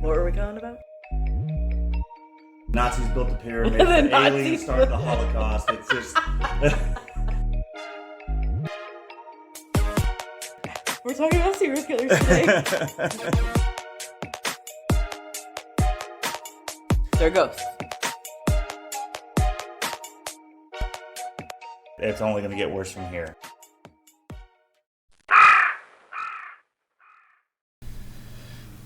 What were we going about? Nazis built the pyramids, The the Nazis aliens started the Holocaust. It's just... We're talking about serial killers today. They're ghosts. It's only going to get worse from here.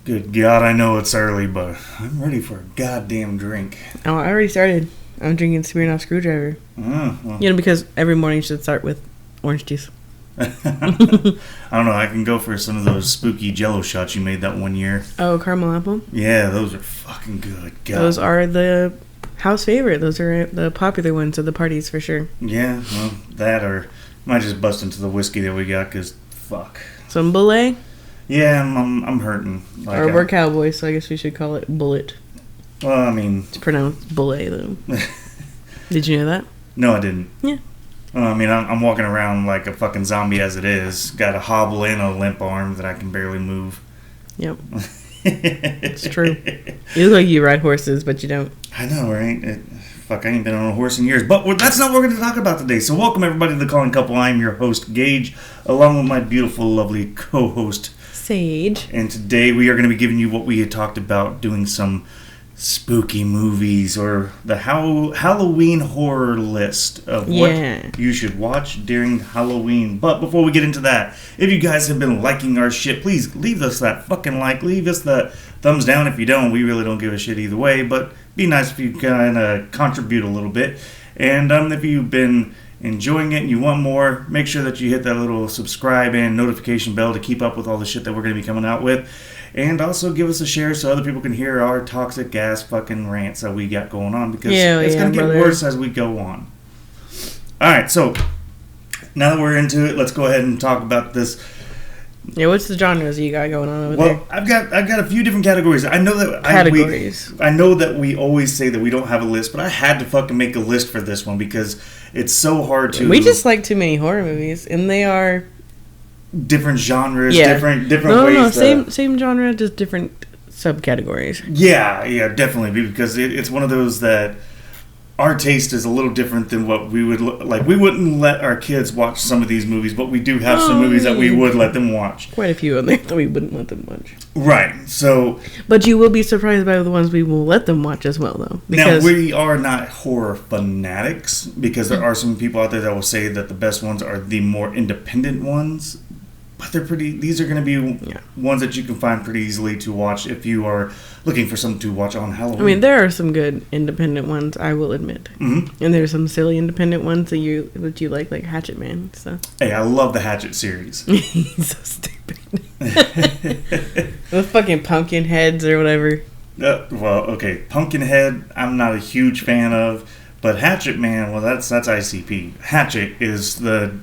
Good God, I know it's early, but I'm ready for a goddamn drink. Oh, I already started. I'm drinking Smirnoff Screwdriver. Well. You know, because every morning you should start with orange juice. I don't know, I can go for some of those spooky Jello shots you made that one year. Oh, caramel apple? Yeah, those are fucking good. God. Those are the house favorite. Those are the popular ones at the parties for sure. Yeah, well, that or might just bust into the whiskey that we got, because fuck. Some Bullet? Yeah, I'm hurting. Like, Or we're cowboys, so I guess we should call it Bullet. Well, I mean... It's pronounced Bullet, though. Did you know that? No, I didn't. Yeah. Well, I mean, I'm walking around like a fucking zombie as it is. Got a hobble and a limp arm that I can barely move. Yep. It's true. You look like you ride horses, but you don't. I know, right? Fuck, I ain't been on a horse in years. But that's not what we're going to talk about today. So welcome, everybody, to The Calling Couple. I'm your host, Gage, along with my beautiful, lovely co-host, Sage. And today we are going to be giving you what we had talked about, doing some spooky movies or the Halloween horror list of what you should watch during Halloween. But before we get into that, if you guys have been liking our shit, please leave us that fucking like. Leave us the thumbs down if you don't. We really don't give a shit either way. But be nice if you kind of contribute a little bit. And if you've been enjoying it and you want more, make sure that you hit that little subscribe and notification bell to keep up with all the shit that we're going to be coming out with. And also give us a share so other people can hear our toxic gas fucking rants that we got going on, because it's going to get worse as we go on. Alright, so now that we're into it, let's go ahead and talk about this. Yeah, what's the genres you got going on over there? Well, I've got a few different categories. I know that I know that we always say that we don't have a list, but I had to fucking make a list for this one because it's so hard to. We just like too many horror movies, and they are different genres, different ways. Same genre, just different subcategories. Yeah, definitely, because it's one of those that our taste is a little different than what we would like. We wouldn't let our kids watch some of these movies, but we do have some movies that we would let them watch. Quite a few on there that we wouldn't let them watch. Right, so... But you will be surprised by the ones we will let them watch as well, though. Now, we are not horror fanatics, because there are some people out there that will say that the best ones are the more independent ones. But they're pretty... These are going to be ones that you can find pretty easily to watch if you are looking for something to watch on Halloween. I mean, there are some good independent ones, I will admit. Mm-hmm. And there's some silly independent ones that you like Hatchet Man. So. Hey, I love the Hatchet series. He's so stupid. The fucking pumpkin heads or whatever. Well, okay. Pumpkinhead, I'm not a huge fan of. But Hatchet Man, well, that's ICP. Hatchet is the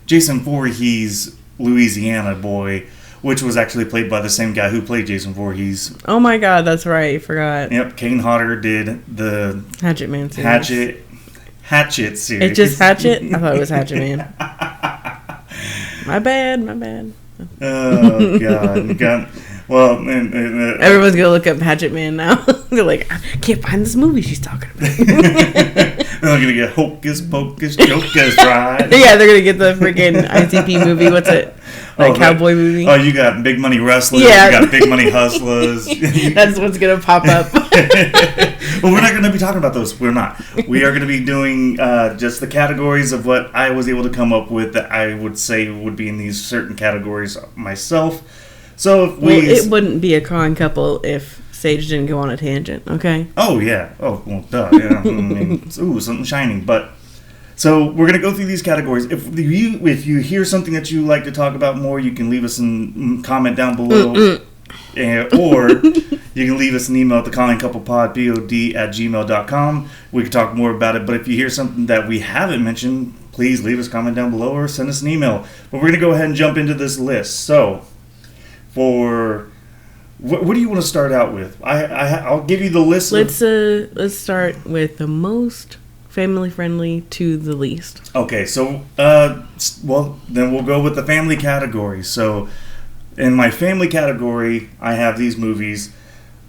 Jason Voorhees Louisiana boy, which was actually played by the same guy who played Jason Voorhees. Oh my god, that's right, I forgot. Yep, Kane Hodder did the Hatchet Man series. Hatchet series. It's just Hatchet? I thought it was Hatchet Man. My bad. Oh god. Well, everyone's gonna look up Hatchet Man now. They're like, I can't find this movie she's talking about. They're gonna get Hocus Pocus Jocus, right? Yeah, they're gonna get the freaking ICP movie. What's it? Cowboy movie? Oh, you got Big Money Wrestlers. Yeah. You got Big Money Hustlers. That's what's gonna pop up. Well, we're not gonna be talking about those. We're not. We are gonna be doing just the categories of what I was able to come up with that I would say would be in these certain categories myself. So if it wouldn't be a Calling Couple if Sage didn't go on a tangent, okay? Oh, yeah. Oh, well, duh. Yeah. Ooh, something shining. But, so we're going to go through these categories. If you hear something that you like to talk about more, you can leave us a comment down below. Or you can leave us an email at thecallingcouplepod, pod@gmail.com. We can talk more about it. But if you hear something that we haven't mentioned, please leave us a comment down below or send us an email. But we're going to go ahead and jump into this list. So... What do you want to start out with? I'll give you the list. Let's start with the most family friendly to the least. Okay, so then we'll go with the family category. So in my family category, I have these movies.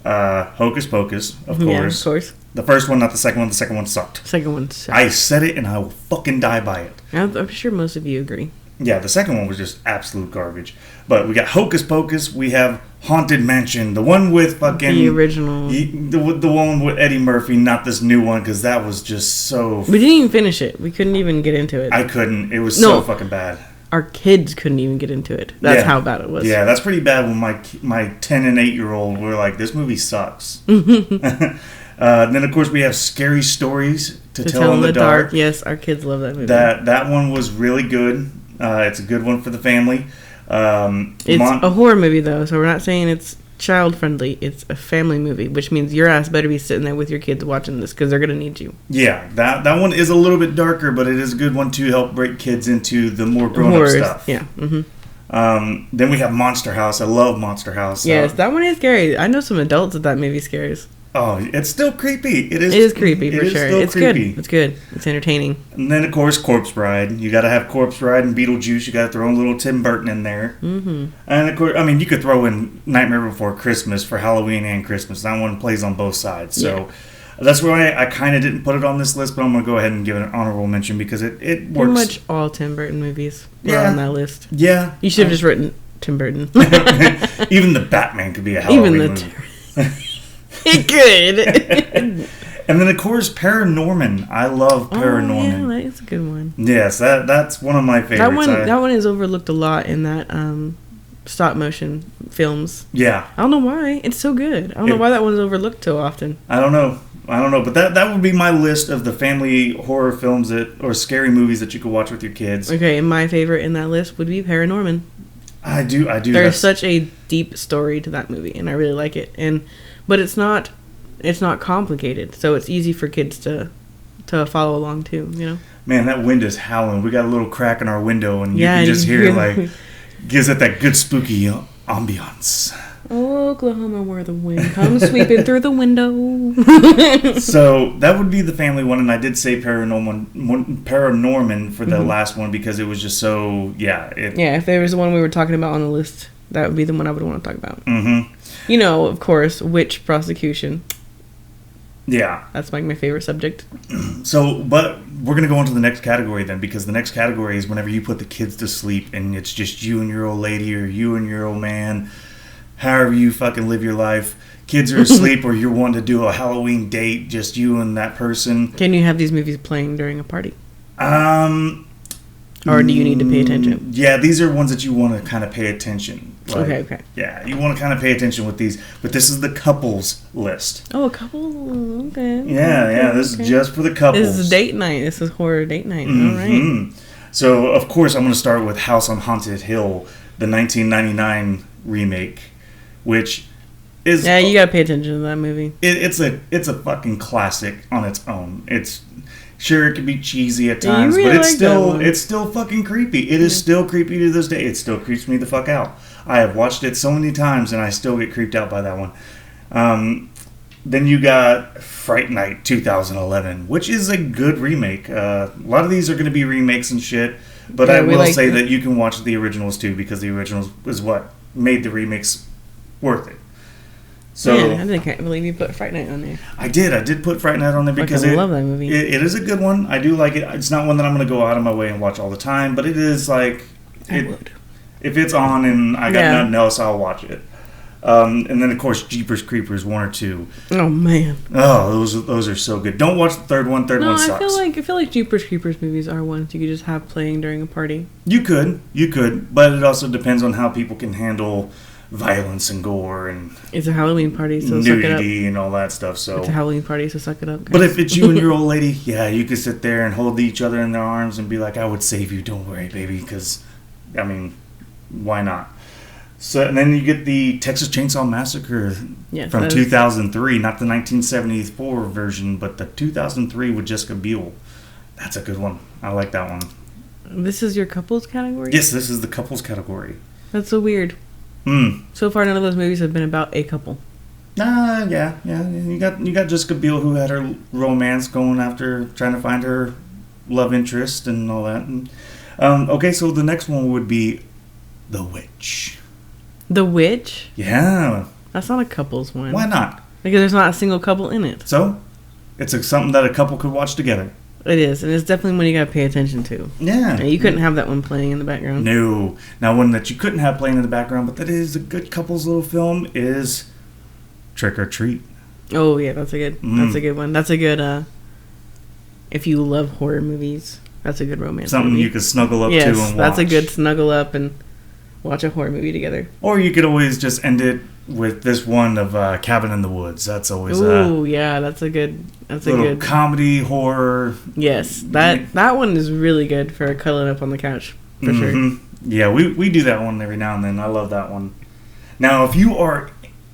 Hocus Pocus, of course. Yeah, of course. The first one, not the second one. The second one sucked. Second one sucked. I said it, and I will fucking die by it. I'm sure most of you agree. Yeah, the second one was just absolute garbage. But we got Hocus Pocus. We have Haunted Mansion, the one with fucking the original, the one with Eddie Murphy, not this new one, because that was just so. We didn't even finish it. We couldn't even get into it. I couldn't. It was so fucking bad. Our kids couldn't even get into it. That's how bad it was. Yeah, that's pretty bad. When my 10 and 8-year-old were like, "This movie sucks." Then of course we have Scary Stories to Tell in the Dark. Yes, our kids love that movie. That one was really good. It's a good one for the family. It's a horror movie though, so we're not saying it's child friendly. It's a family movie, which means your ass better be sitting there with your kids watching this because they're gonna need you. Yeah, that one is a little bit darker, but it is a good one to help break kids into the more grown up stuff. Yeah. Mm-hmm. Then we have Monster House. I love Monster House. Yes, that one is scary. I know some adults that movie scares. Oh, it's still creepy. It is creepy for sure. It's creepy. Good. It's good. It's entertaining. And then, of course, Corpse Bride. You got to have Corpse Bride and Beetlejuice. You got to throw in a little Tim Burton in there. Mm-hmm. And, of course, I mean, you could throw in Nightmare Before Christmas for Halloween and Christmas. That one plays on both sides. So that's why I kind of didn't put it on this list, but I'm going to go ahead and give it an honorable mention because it works. Pretty much all Tim Burton movies are on that list. Yeah. You should have just written Tim Burton. Even the Batman could be a Halloween movie. It could. And then, of course, Paranorman. I love Paranorman. Oh, yeah, that's a good one. Yes, that's one of my favorites. That one is overlooked a lot in that stop motion films. Yeah. I don't know why. It's so good. I don't know why that one's overlooked so often. I don't know. But that would be my list of the family horror films or scary movies that you could watch with your kids. Okay, and my favorite in that list would be Paranorman. I do. There's such a deep story to that movie, and I really like it. But it's not complicated, so it's easy for kids to follow along too. You know. Man, that wind is howling. We got a little crack in our window, and you can just hear like gives it that good spooky ambiance. Oh, Oklahoma, where the wind comes sweeping through the window. So that would be the family one, and I did say Paranorman for the last one because it was just so if there was the one we were talking about on the list, that would be the one I would want to talk about. Mm-hmm. You know, of course, witch prosecution. Yeah. That's like my favorite subject. So, but we're going to go on to the next category then, because the next category is whenever you put the kids to sleep and it's just you and your old lady or you and your old man, however you fucking live your life. Kids are asleep or you're wanting to do a Halloween date, just you and that person. Can you have these movies playing during a party? Or do you need to pay attention? Yeah, these are ones that you want to kind of pay attention. Like, okay. Yeah, you want to kind of pay attention with these. But this is the couples list. Oh, a couple? Okay. Yeah, this is just for the couples. This is date night. This is horror date night. Mm-hmm. All right. So, of course, I'm going to start with House on Haunted Hill, the 1999 remake, which is... Yeah, you got to pay attention to that movie. It's a fucking classic on its own. Sure, it can be cheesy at times, but it's still fucking creepy. It is still creepy to this day. It still creeps me the fuck out. I have watched it so many times, and I still get creeped out by that one. Then you got Fright Night 2011, which is a good remake. A lot of these are going to be remakes and shit, but I will say that you can watch the originals too, because the originals is what made the remakes worth it. So I can't believe you put Fright Night on there. I did put Fright Night on there because I love that movie. It is a good one. I do like it. It's not one that I'm going to go out of my way and watch all the time, but it is like... I would. If it's on and I got nothing else, I'll watch it. And then, of course, Jeepers Creepers 1 or 2. Oh, man. Oh, those are so good. Don't watch the third one. Third one sucks. I feel like Jeepers Creepers movies are ones you could just have playing during a party. You could. But it also depends on how people can handle violence and gore and... It's a Halloween party, so nudity suck it up. And all that stuff, so... It's a Halloween party, so suck it up, guys. But if it's you and your old lady, you could sit there and hold each other in their arms and be like, I would save you, don't worry, baby, because, I mean... Why not? So, and then you get the Texas Chainsaw Massacre from 2003, not the 1974 version, but the 2003 with Jessica Biel. That's a good one. I like that one. This is your couples category? Yes, this is the couples category. That's so weird. So far, none of those movies have been about a couple. Yeah. You got Jessica Biel, who had her romance going after trying to find her love interest and all that. And, okay, so the next one would be The Witch. The Witch? Yeah. That's not a couples one. Why not? Because there's not a single couple in it. So, it's something that a couple could watch together. It is, and it's definitely one you gotta pay attention to. Yeah. You couldn't have that one playing in the background. No. Now, one that you couldn't have playing in the background, but that is a good couples little film, is Trick or Treat. Oh yeah, that's a good one. That's a good. If you love horror movies, that's a good romance. Something movie. you could snuggle up to yes, and watch. that's a good snuggle up and watch a horror movie together. Or you could always just end it with this one of Cabin in the Woods. That's always yeah, that's a good comedy horror. Yes, that one is really good for cuddling up on the couch for sure. Yeah, we do that one every now and then. I love that one. Now, if you are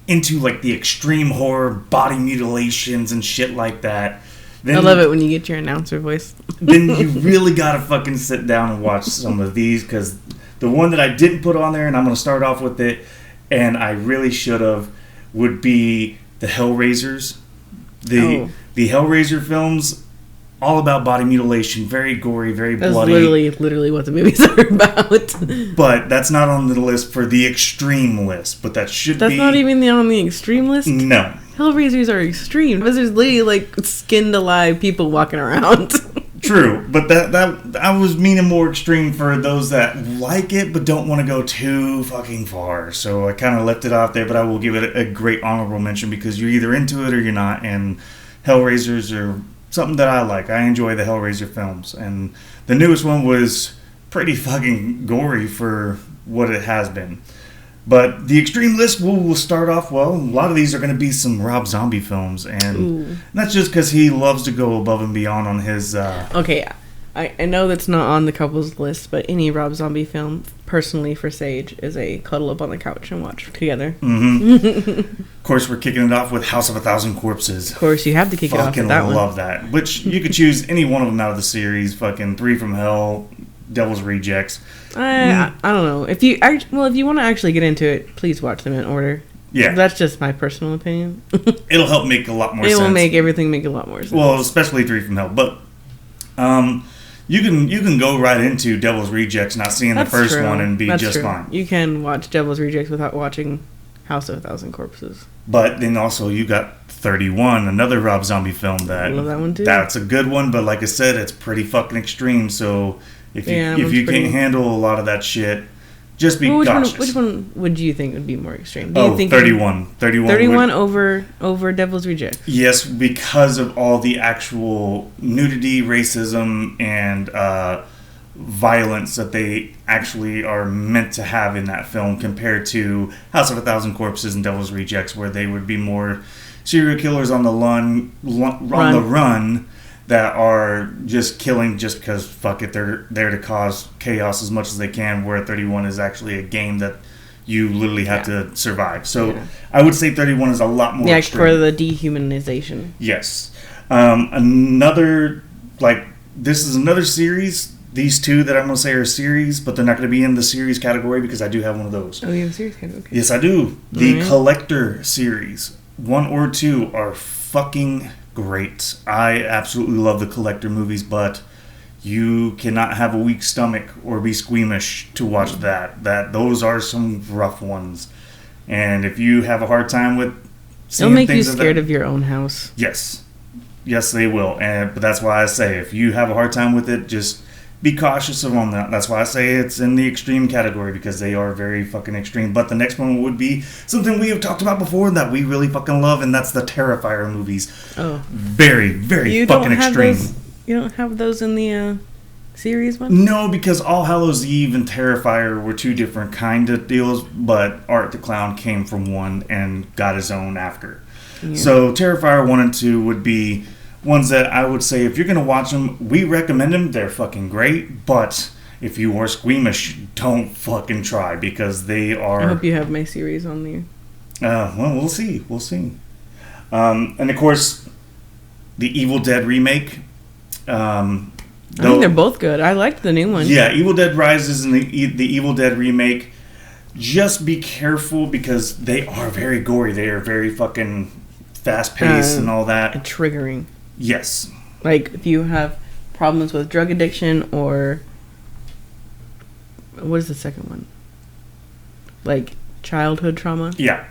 into like the extreme horror, body mutilations and shit like that, then I love it when you get your announcer voice. Then you really gotta fucking sit down and watch some of these, because the one that I didn't put on there, and I'm gonna start off with it, and I really should have, would be the Hellraisers. The Hellraiser films, all about body mutilation, very gory, very bloody. That's literally what the movies are about. But that's not on the list for the extreme list, but that should be. That's not even on the extreme list? No. Hellraisers are extreme, because there's literally like skinned alive people walking around. True, but that I was meaning more extreme for those that like it but don't want to go too fucking far. So I kind of left it off there, but I will give it a great honorable mention, because you're either into it or you're not. And Hellraisers are something that I like. I enjoy the Hellraiser films, and the newest one was pretty fucking gory for what it has been. But the extreme list will start off, well, a lot of these are going to be some Rob Zombie films, and that's just because he loves to go above and beyond on his... Okay, I know that's not on the couples list, but any Rob Zombie film, personally for Sage, is a cuddle up on the couch and watch together. Of course, we're kicking it off with House of a Thousand Corpses. Of course, you have to kick it off with that one. Fucking love that. Which, you could choose any one of them out of the series, fucking Three from Hell, Devil's Rejects. I don't know. If you want to actually get into it, please watch them in order. Yeah. That's just my personal opinion. It'll help make a lot more sense. It will make everything make a lot more sense. Well, especially Three from Hell. But you can go right into Devil's Rejects, not seeing the first one, and be just fine. You can watch Devil's Rejects without watching House of a Thousand Corpses. But then also you got 31, another Rob Zombie film I love that one too. That's a good one, but like I said, it's pretty fucking extreme. So if you can't handle a lot of that shit, just be cautious. Which one would you think would be more extreme? Do you think 31. 31 over Devil's Rejects? Yes, because of all the actual nudity, racism, and violence that they actually are meant to have in that film, compared to House of a Thousand Corpses and Devil's Rejects, where they would be more serial killers on the run that are just killing just because, fuck it, they're there to cause chaos as much as they can, where 31 is actually a game that you literally have to survive. So I would say 31 is a lot more extreme. For the dehumanization. Yes. This is another series. These two that I'm going to say are series, but they're not going to be in the series category, because I do have one of those. Oh, you have a series category? Okay. Yes, I do. The Collector series. 1 or 2 are fucking great. I absolutely love the Collector movies, but you cannot have a weak stomach or be squeamish to watch that. Those are some rough ones. And if you have a hard time with seeing they'll make you scared of your own house. Yes, they will. But that's why I say, if you have a hard time with it, just be cautious on that. That's why I say it's in the extreme category, because they are very fucking extreme. But the next one would be something we have talked about before that we really fucking love, and that's the Terrifier movies. Oh. Very, very fucking extreme. You don't have those in the series one? No, because All Hallows Eve and Terrifier were 2 different kind of deals, but Art the Clown came from one and got his own after. Yeah. So Terrifier 1 and 2 would be ones that I would say, if you're going to watch them, we recommend them. They're fucking great. But if you are squeamish, don't fucking try, because they are... I hope you have my series on there. Well, we'll see. And of course, the Evil Dead remake. I think they're both good. I liked the new one. Yeah, Evil Dead Rises and the Evil Dead remake. Just be careful, because they are very gory. They are very fucking fast-paced and all that. And triggering. Yes. Like, if you have problems with drug addiction, or... What is the second one? Like, childhood trauma? Yeah.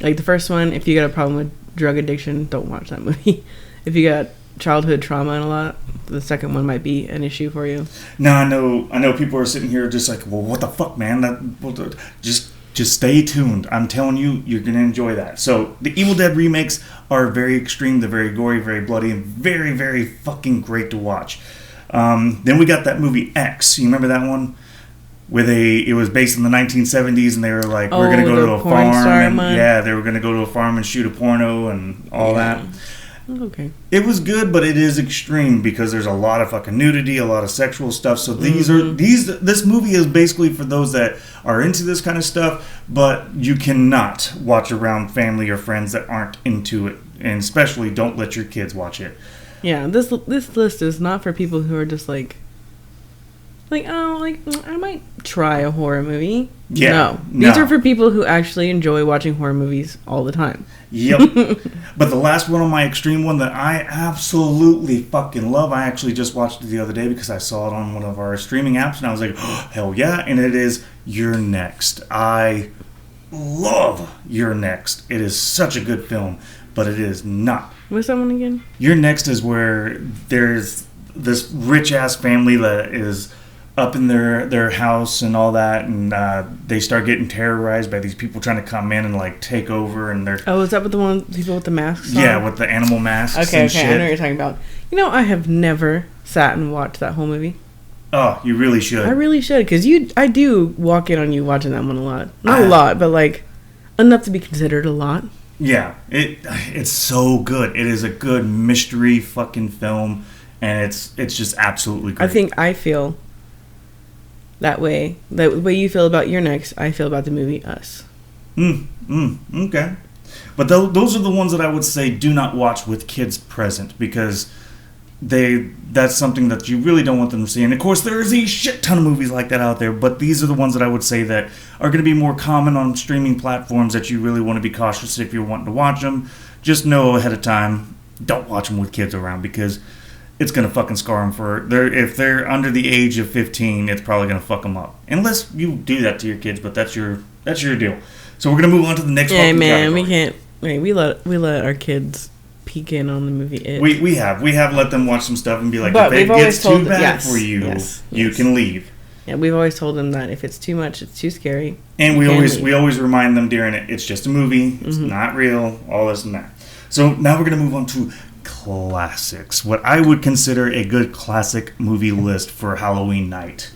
Like the first one, if you got a problem with drug addiction, don't watch that movie. If you got childhood trauma and a lot, the second one might be an issue for you. Now I know people are sitting here just like, well, what the fuck, man? Just stay tuned. I'm telling you, you're gonna enjoy that. So the Evil Dead remakes are very extreme. They're very gory, very bloody, and very, very fucking great to watch. Then we got that movie X. You remember that one? Where it was based in the 1970s, and they were like, we're gonna go to a farm, and they were gonna go to a farm and shoot a porno and all that. Okay. It was good, but it is extreme because there's a lot of fucking nudity, a lot of sexual stuff. So this movie is basically for those that are into this kind of stuff, but you cannot watch around family or friends that aren't into it, and especially don't let your kids watch it. Yeah, this list is not for people who are just like I might try a horror movie. Yeah, no. These are for people who actually enjoy watching horror movies all the time. Yep. But the last one on my extreme one that I absolutely fucking love, I actually just watched it the other day because I saw it on one of our streaming apps, and I was like, oh, hell yeah, and it is You're Next. I love You're Next. It is such a good film, but it is not. What's that one again? You're Next is where there's this rich-ass family that is up in their house and all that, and they start getting terrorized by these people trying to come in and like take over, and they're is that with the one people with the masks on? Yeah, with the animal masks. Okay, I know what you're talking about. I have never sat and watched that whole movie. Oh, you really should. I really should, because I do walk in on you watching that one a lot. Not a lot, but like enough to be considered a lot. Yeah, it's so good. It is a good mystery fucking film, and it's just absolutely great. I feel that way. The way you feel about You're Next, I feel about the movie Us. Okay. But those are the ones that I would say do not watch with kids present, because that's something that you really don't want them to see. And of course, there is a shit ton of movies like that out there, but these are the ones that I would say that are going to be more common on streaming platforms that you really want to be cautious if you're wanting to watch them. Just know ahead of time, don't watch them with kids around, because it's going to fucking scar them if they're under the age of 15, it's probably going to fuck them up. Unless you do that to your kids, but that's your deal. So we're going to move on to the next one. Yeah, man, category. We can't. Wait, we let our kids peek in on the movie It. We have let them watch some stuff and be like, but if it gets too bad for you, you can leave. Yeah, we've always told them that if it's too much, it's too scary. And we always remind them during it, it's just a movie, it's not real, all this and that. So now we're going to move on to classics. What I would consider a good classic movie list for Halloween night.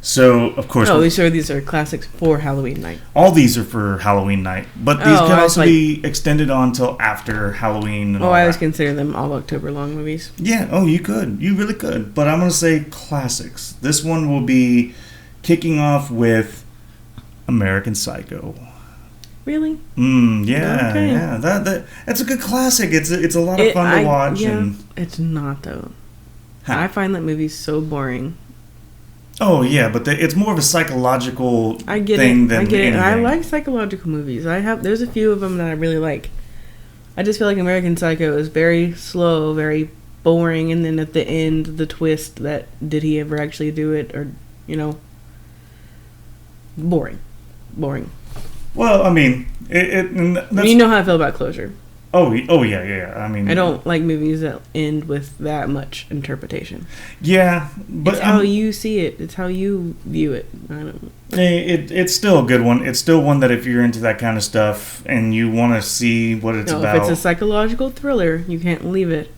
So, of course... Oh, these are classics for Halloween night. All these are for Halloween night. But these can also be extended on till after Halloween. And I always consider them all October-long movies. Yeah, you could. You really could. But I'm going to say classics. This one will be kicking off with American Psycho. Really? Yeah, okay. Yeah. That's a good classic. It's a lot of fun to watch. Yeah, it's not, though. I find that movie so boring. Oh, yeah, but it's more of a psychological thing than anything. I get it. I like psychological movies. There's a few of them that I really like. I just feel like American Psycho is very slow, very boring, and then at the end, the twist that did he ever actually do it, or, boring. Well, I mean, you know how I feel about closure. Oh yeah. I mean, I don't like movies that end with that much interpretation. Yeah, but it's how you see it. It's how you view it. I don't know. It's still a good one. It's still one that if you're into that kind of stuff and you want to see what it's about. If it's a psychological thriller, you can't leave it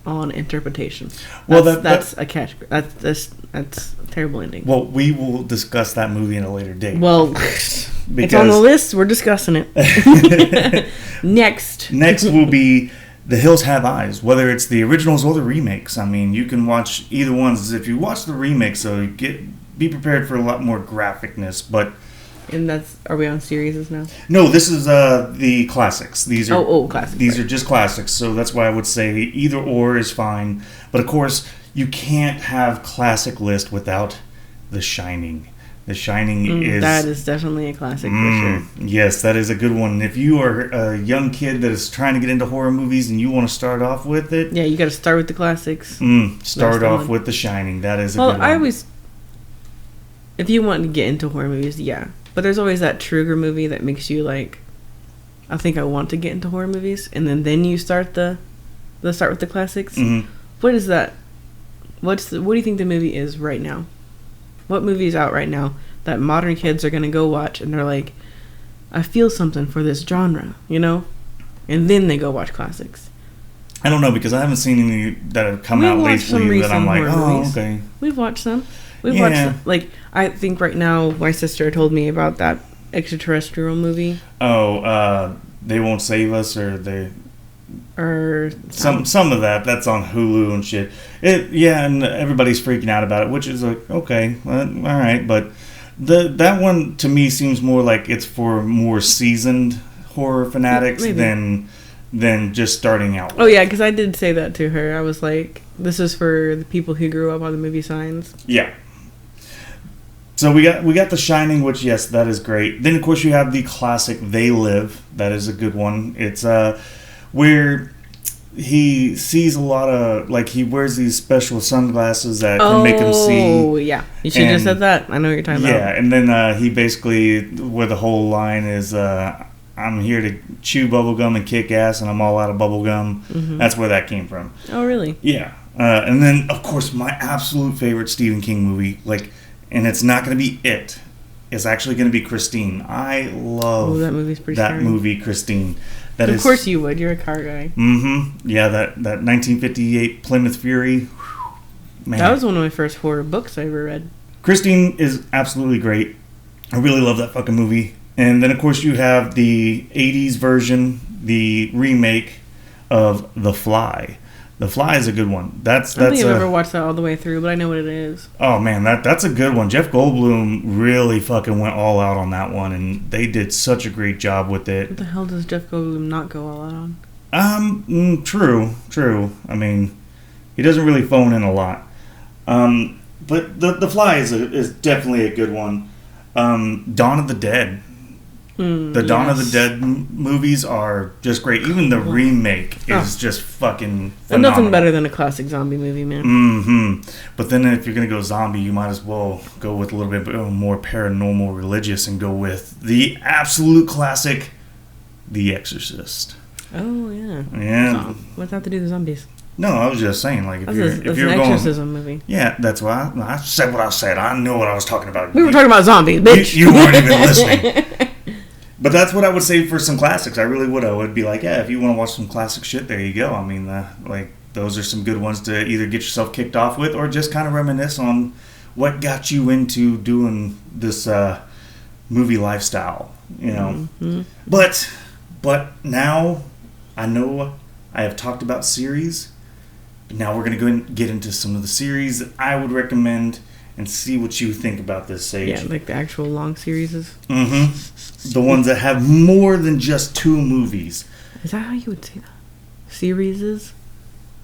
on interpretation. That's a catch. That's a terrible ending. Well, we will discuss that movie in a later date. Well, it's on the list. We're discussing it. Next will be The Hills Have Eyes, whether it's the originals or the remakes. I mean, you can watch either ones. If you watch the remakes, so be prepared for a lot more graphicness. But are we on series now? No, this is the classics. These are classics. These are just classics. So that's why I would say either or is fine. But of course, you can't have classic list without The Shining. The Shining is... That is definitely a classic for sure. Yes, that is a good one. If you are a young kid that is trying to get into horror movies and you want to start off with it... Yeah, you got to start with the classics. Start off with The Shining. That is a good one. If you want to get into horror movies, yeah. But there's always that trigger movie that makes you like... I think I want to get into horror movies, and then you start start with the classics. Mm-hmm. What is that? What do you think the movie is right now? What movie is out right now that modern kids are gonna go watch and they're like, I feel something for this genre, you know? And then they go watch classics. I don't know, because I haven't seen any that have come out lately that I'm like, oh, movies. Okay. We've watched some. We've watched some. Like, I think right now my sister told me about that extraterrestrial movie. Oh, They Won't Save Us, or some of that. That's on Hulu and shit. And everybody's freaking out about it, which is like, okay, well, all right, but that one to me seems more like it's for more seasoned horror fanatics than just starting out. Oh yeah, because I did say that to her. I was like, this is for the people who grew up on the movie Signs. Yeah. So we got The Shining, which, yes, that is great. Then of course you have the classic They Live. That is a good one. It's where he sees a lot of, like, he wears these special sunglasses that can make him see. Oh, yeah. You should have just said that. I know what you're talking about. Yeah, and then he basically, where the whole line is, I'm here to chew bubblegum and kick ass, and I'm all out of bubblegum. Mm-hmm. That's where that came from. Oh, really? Yeah. And then, of course, my absolute favorite Stephen King movie, like, and it's not going to be It. It's actually going to be Christine. I love that movie, Christine. Of course you would. You're a car guy. Mm-hmm. Yeah, that 1958 Plymouth Fury. Man. That was one of my first horror books I ever read. Christine is absolutely great. I really love that fucking movie. And then, of course, you have the 80s version, the remake of The Fly. The Fly is a good one. I don't think I've ever watched that all the way through, but I know what it is. Oh, man, that's a good one. Jeff Goldblum really fucking went all out on that one, and they did such a great job with it. What the hell does Jeff Goldblum not go all out on? True. I mean, he doesn't really phone in a lot. But The Fly is definitely a good one. Dawn of the Dead. The Dawn of the Dead movies are just great. Even the remake is just fucking phenomenal. And nothing better than a classic zombie movie, man. Mm-hmm. But then if you're going to go zombie, you might as well go with a little bit more paranormal religious and go with the absolute classic, The Exorcist. Oh, yeah. Yeah. What's that to do with zombies? No, I was just saying, like, if it's you're an going, exorcism movie. Yeah, that's why I said what I said. I know what I was talking about. We were talking about zombies, bitch. You weren't even listening. But that's what I would say for some classics. I really would. I would be like, yeah, if you want to watch some classic shit, there you go. I mean, like, those are some good ones to either get yourself kicked off with or just kind of reminisce on what got you into doing this movie lifestyle, you know. Mm-hmm. But now I know I have talked about series. But now we're going to go and get into some of the series that I would recommend and see what you think about this, Sage. Yeah, like the actual long series. Mm-hmm. The ones that have more than just 2 movies. Is that how you would say that? Series?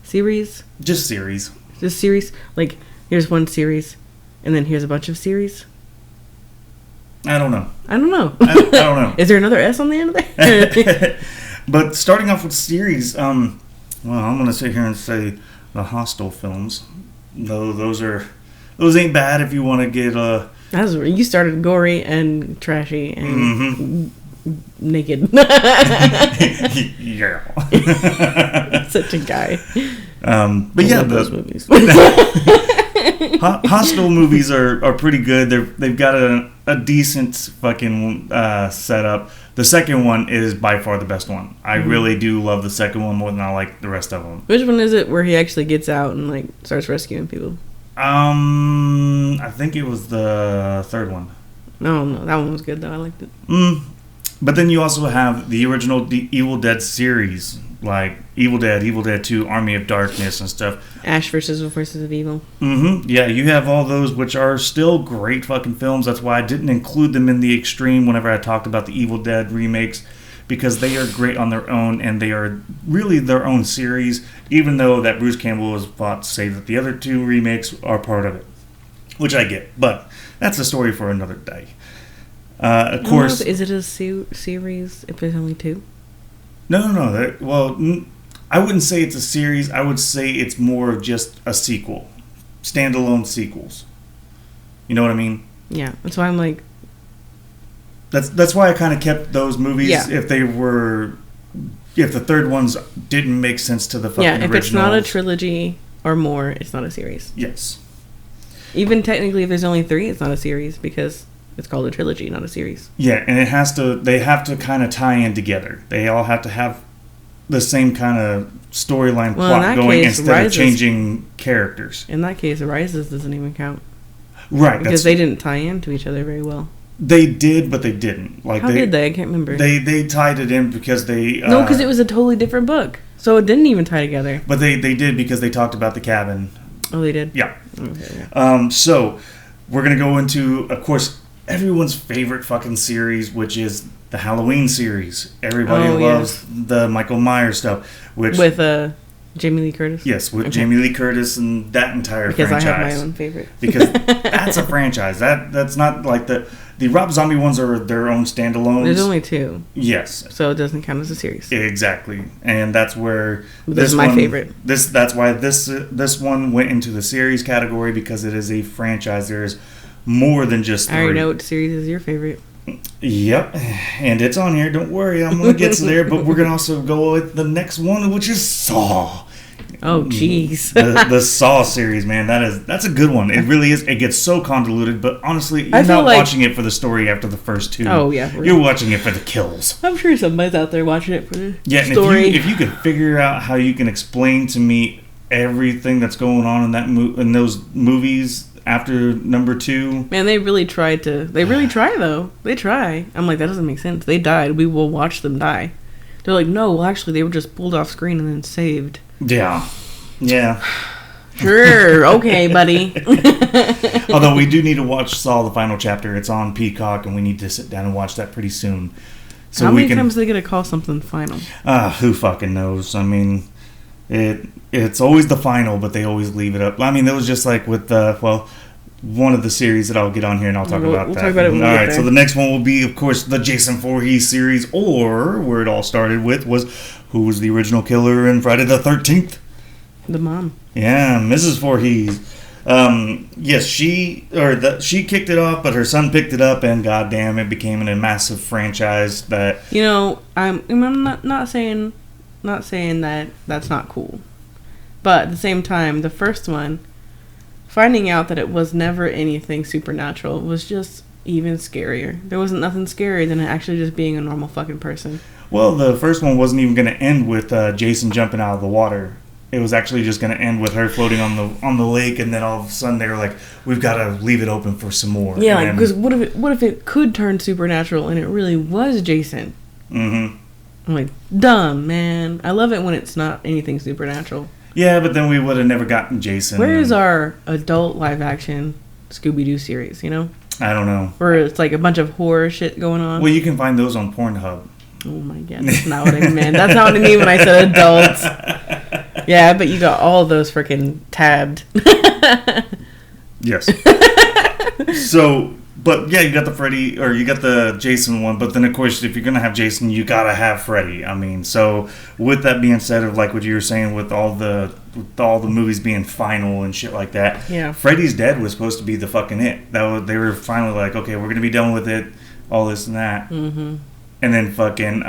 Series? Just series. Just series? Like, here's one series, and then here's a bunch of series? I don't know. I don't know. I don't know. Is there another S on the end of that? But starting off with series, well, I'm going to sit here and say the Hostel films. Though those ain't bad if you want to get you started gory and trashy and naked. Yeah. Such a guy. But yeah, those movies. Hostel movies are pretty good. They've got a decent fucking setup. The second one is by far the best one. I really do love the second one more than I like the rest of them. Which one is it where he actually gets out and like starts rescuing people? I think it was the third one. No, that one was good though. I liked it. But then you also have the original Evil Dead series, like Evil Dead 2, Army of Darkness and stuff. Ash versus the Forces of Evil. Yeah, you have all those, which are still great fucking films. That's why I didn't include them in the extreme whenever I talked about the Evil Dead remakes, because they are great on their own, and they are really their own series, even though that Bruce Campbell was fought to say that the other 2 remakes are part of it, which I get, but that's a story for another day. Of course... Is it a series if there's only 2? No. Well, I wouldn't say it's a series. I would say it's more of just a sequel. Standalone sequels. You know what I mean? Yeah, that's why I'm like... That's why I kind of kept those movies. Yeah. If the third ones didn't make sense to the fucking if originals. it's not a trilogy or more, it's not a series. Yes. Even technically, if there's only 3, it's not a series because it's called a trilogy, not a series. Yeah, and they have to kind of tie in together. They all have to have the same kind of storyline plot going instead of changing characters. In that case, Rises doesn't even count. Right. Because they didn't tie into each other very well. They did, but they didn't. How did they? I can't remember. They tied it in because they... No, because it was a totally different book. So it didn't even tie together. But they did because they talked about the cabin. Oh, they did? Yeah. Okay, yeah. So, we're going to go into, of course, everyone's favorite fucking series, which is the Halloween series. Everybody loves the Michael Myers stuff. Which with Jamie Lee Curtis? Yes, with Jamie Lee Curtis and that entire franchise. Because I have my own favorite. Because that's a franchise. That's not like the Rob Zombie ones are their own standalones. There's only 2. Yes. So it doesn't count as a series. Exactly. And that's where this is my favorite. That's why this one went into the series category, because it is a franchise. There's more than just 3. I already know what series is your favorite. Yep, and it's on here. Don't worry, I'm gonna get to there. But we're gonna also go with the next one, which is Saw. Oh, jeez. the Saw series, man, that's a good one. It really is. It gets so convoluted, but honestly, you're not watching it for the story after the first 2. Oh yeah, you're watching it for the kills. I'm sure somebody's out there watching it for the story. And if you could figure out how you can explain to me everything that's going on in those movies after number 2. Man, they really tried to. They really try, though. They try. I'm like, that doesn't make sense. They died. We will watch them die. They're like, no, well, actually, they were just pulled off screen and then saved. Yeah. Sure. Okay, buddy. Although we do need to watch Saw the final chapter. It's on Peacock, and we need to sit down and watch that pretty soon. So how many times are they going to call something final? Who fucking knows? I mean, it's always the final, but they always leave it up. I mean, that was just like with one of the series that I'll get on here and I'll talk about that. We'll talk about it when we get there. So the next one will be, of course, the Jason Voorhees series, or where it all started with was who was the original killer in Friday the 13th? The mom. Yeah, Mrs. Voorhees. Yes, she kicked it off, but her son picked it up, and goddamn, it became a massive franchise that... I'm not saying that that's not cool. But at the same time, the first one, finding out that it was never anything supernatural was just even scarier. There wasn't nothing scarier than actually just being a normal fucking person. Well, the first one wasn't even going to end with Jason jumping out of the water. It was actually just going to end with her floating on the lake, and then all of a sudden they were like, "We've got to leave it open for some more." Yeah, because what if it could turn supernatural and it really was Jason? Mm-hmm. I'm like, dumb, man. I love it when it's not anything supernatural. Yeah, but then we would have never gotten Jason. Where is our adult live action Scooby-Doo series, I don't know. Where it's like a bunch of horror shit going on. Well, you can find those on Pornhub. Oh my god, that's not what I meant. That's not what I mean when I said adults. Yeah, but you got all of those freaking tabbed. Yes. So, but yeah, you got the Jason one, but then of course, if you're gonna have Jason, you gotta have Freddy. I mean, so with that being said, of like what you were saying with all the movies being final and shit like that, yeah, Freddy's Dead was supposed to be the fucking it. They were finally like, okay, we're gonna be done with it, all this and that, mm-hmm. And then fucking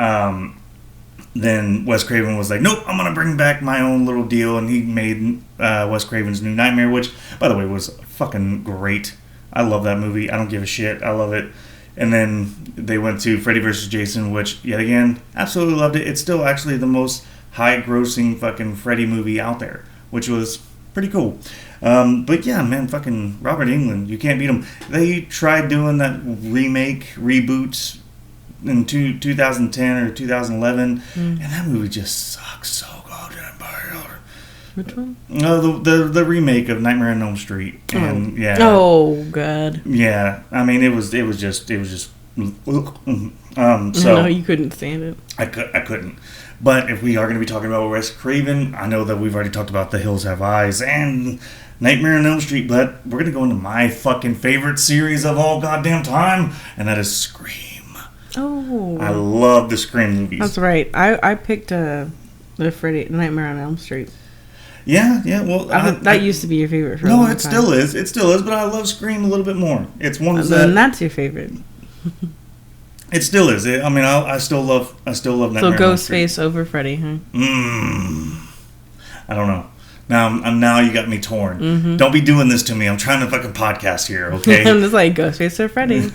then Wes Craven was like, nope, I'm going to bring back my own little deal. And he made Wes Craven's New Nightmare, which, by the way, was fucking great. I love that movie. I don't give a shit. I love it. And then they went to Freddy vs. Jason, which, yet again, absolutely loved it. It's still actually the most high-grossing fucking Freddy movie out there, which was pretty cool. But yeah, man, fucking Robert Englund, you can't beat him. They tried doing that reboot in 2010 or 2011, and that movie just sucks so goddamn bad. Which one? No, the remake of Nightmare on Elm Street. And yeah. Oh god. Yeah, I mean it was just. So no, you couldn't stand it. I couldn't. But if we are going to be talking about Wes Craven, I know that we've already talked about The Hills Have Eyes and Nightmare on Elm Street, but we're going to go into my fucking favorite series of all goddamn time, and that is Scream. Oh. I love the Scream movies. That's right. I picked the Nightmare on Elm Street. Yeah. Well, that used to be your favorite. For no, it still is. It still is. But I love Scream a little bit more. It's one that. Then that's your favorite. It still is. I still love Nightmare. So Ghostface over Freddy, huh? I don't know. Now you got me torn. Mm-hmm. Don't be doing this to me. I'm trying to fucking podcast here, okay? I'm just like, Ghostface or Freddy.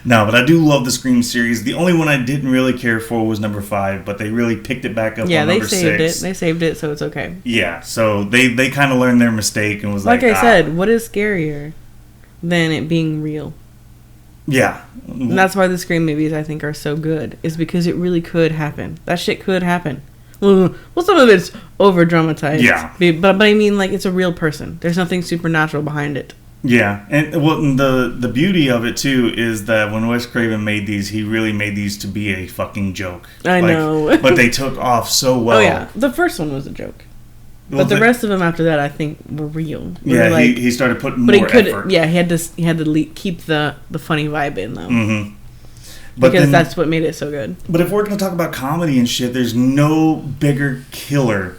No, but I do love the Scream series. The only one I didn't really care for was number 5, but they really picked it back up on number 6. Yeah, they saved it, so it's okay. Yeah, so they kind of learned their mistake and was like I said, what is scarier than it being real? Yeah. And that's why the Scream movies, I think, are so good, is because it really could happen. That shit could happen. Well, some of it's over-dramatized. Yeah. But I mean, like, it's a real person. There's nothing supernatural behind it. Yeah. And the beauty of it, too, is that when Wes Craven made these, he really made these to be a fucking joke. I know. But they took off so well. Oh, yeah. The first one was a joke. But the rest of them after that, I think, were real. Yeah, like, he started putting more effort. Yeah, he had to keep the funny vibe in, though. Mm-hmm. Because that's what made it so good. But if we're going to talk about comedy and shit, there's no bigger killer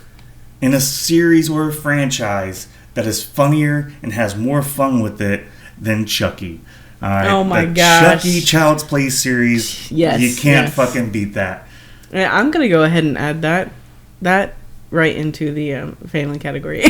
in a series or a franchise that is funnier and has more fun with it than Chucky. Oh my gosh. Chucky Child's Play series. Yes. You can't fucking beat that. Yeah, I'm going to go ahead and add that right into the family category.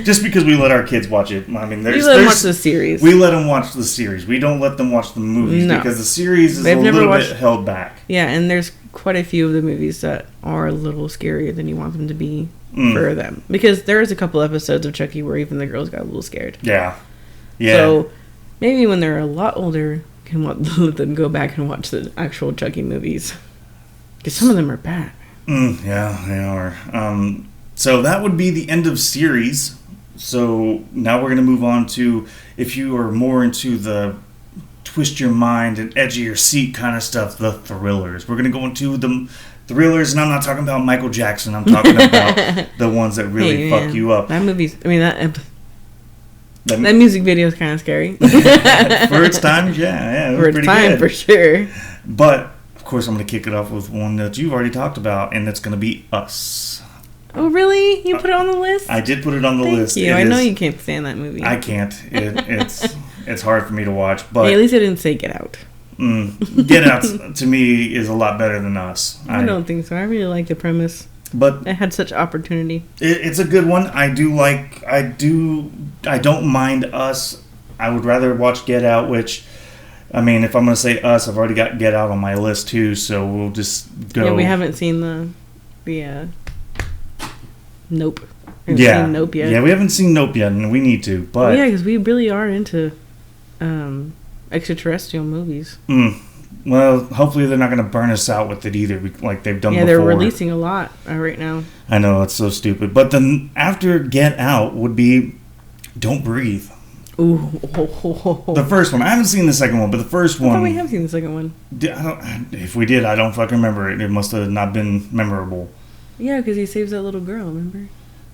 Just because we let our kids watch it. I mean, we let them watch the series. We let them watch the series. We don't let them watch the movies because the series is a little bit held back. Yeah, and there's quite a few of the movies that are a little scarier than you want them to be for them. Because there is a couple episodes of Chucky where even the girls got a little scared. Yeah. Yeah. So maybe when they're a lot older, you can let them go back and watch the actual Chucky movies. Because some of them are bad. Yeah, they are. So that would be the end of series. So now we're going to move on to, if you are more into the twist your mind and edge of your seat kind of stuff, the thrillers. We're going to go into the thrillers, and I'm not talking about Michael Jackson. I'm talking about the ones that really fuck you up. That music video is kind of scary. For its time, yeah, it was pretty good. For sure. But of course, I'm going to kick it off with one that you've already talked about, and it's going to be Us. Oh, really? You put it on the list? I did put it on the list. Thank you. I know you can't stand that movie. I can't. It's hard for me to watch. But hey, at least I didn't say Get Out. Get Out, to me, is a lot better than Us. I don't think so. I really like the premise. But it had such opportunity. It's a good one. I don't mind Us. I would rather watch Get Out, which... I mean, if I'm going to say Us, I've already got Get Out on my list, too, so we'll just go... Yeah, we haven't seen the Nope. Seen Nope yet. Yeah, we haven't seen Nope yet, and we need to, but... Yeah, because we really are into extraterrestrial movies. Well, hopefully they're not going to burn us out with it either, like they've done before. Yeah, they're releasing a lot right now. I know, it's so stupid. But then after Get Out would be Don't Breathe. Ooh. The first one. I haven't seen the second one, but the first one... I thought we have seen the second one. If we did, I don't fucking remember it. It must have not been memorable. Yeah, because he saves that little girl, remember?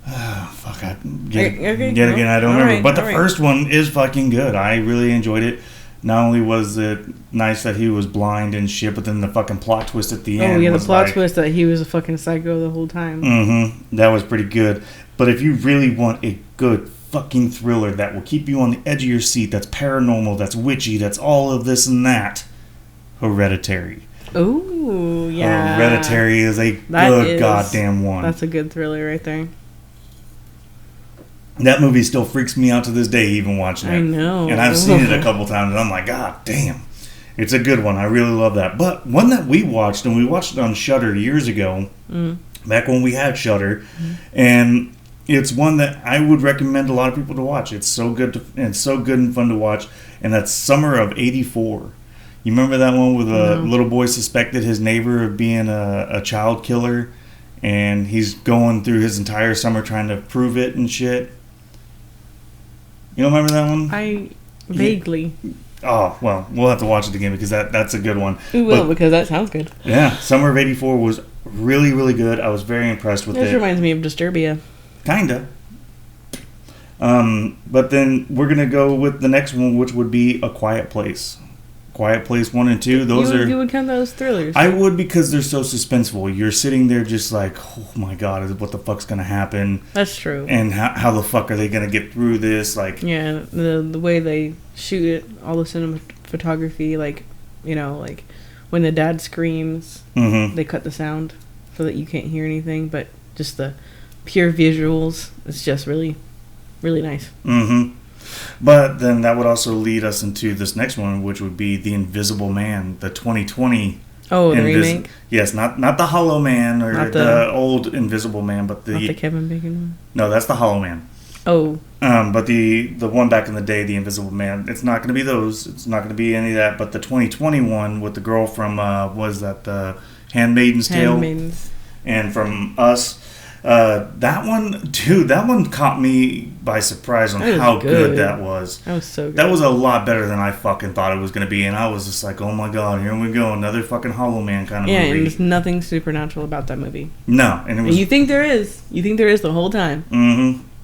Fuck, I don't remember. But the first one is fucking good. I really enjoyed it. Not only was it nice that he was blind and shit, but then the fucking plot twist at the end. Oh, yeah, the plot twist that he was a fucking psycho the whole time. Mm-hmm. That was pretty good. But if you really want a good fucking thriller that will keep you on the edge of your seat, that's paranormal, that's witchy, that's all of this and that, Hereditary. Ooh, yeah. Hereditary is a good goddamn one. That's a good thriller right there. That movie still freaks me out to this day, even watching it. I know. And I've seen it a couple times, and I'm like, God damn. It's a good one. I really love that. But one that we watched, and we watched it on Shudder years ago, back when we had Shudder, and it's one that I would recommend a lot of people to watch. It's so good and fun to watch, and that's Summer of '84. You remember that one with a little boy suspected his neighbor of being a child killer, and he's going through his entire summer trying to prove it and shit? You don't remember that one? I vaguely. Oh, well, we'll have to watch it again because that's a good one. We will, because that sounds good. Yeah, Summer of '84 was really, really good. I was very impressed with it. This reminds me of Disturbia. Kinda. But then we're going to go with the next one, which would be A Quiet Place. Quiet Place 1 and 2, You would count those thrillers. I would, because they're so suspenseful. You're sitting there just like, oh my God, what the fuck's going to happen? That's true. And how the fuck are they going to get through this? Like, yeah, the way they shoot it, all the photography, like, like when the dad screams, they cut the sound so that you can't hear anything, but just the pure visuals. It's just really, really nice. But then that would also lead us into this next one, which would be The Invisible Man, the 2020. Oh, the remake? Yes, not the Hollow Man or the old Invisible Man, but not the Kevin Bacon one. No, that's the Hollow Man. Oh. But the one back in the day, The Invisible Man, it's not going to be those. It's not going to be any of that. But the 2020 one with the girl from, was that the Handmaid's Tale? Handmaid's. And from Us. That one caught me by surprise on how good that was. That was so good. That was a lot better than I fucking thought it was going to be. And I was just like, oh my god, here we go. Another fucking Hollow Man kind of movie. Yeah, and there's nothing supernatural about that movie. No. And you think there is. You think there is the whole time.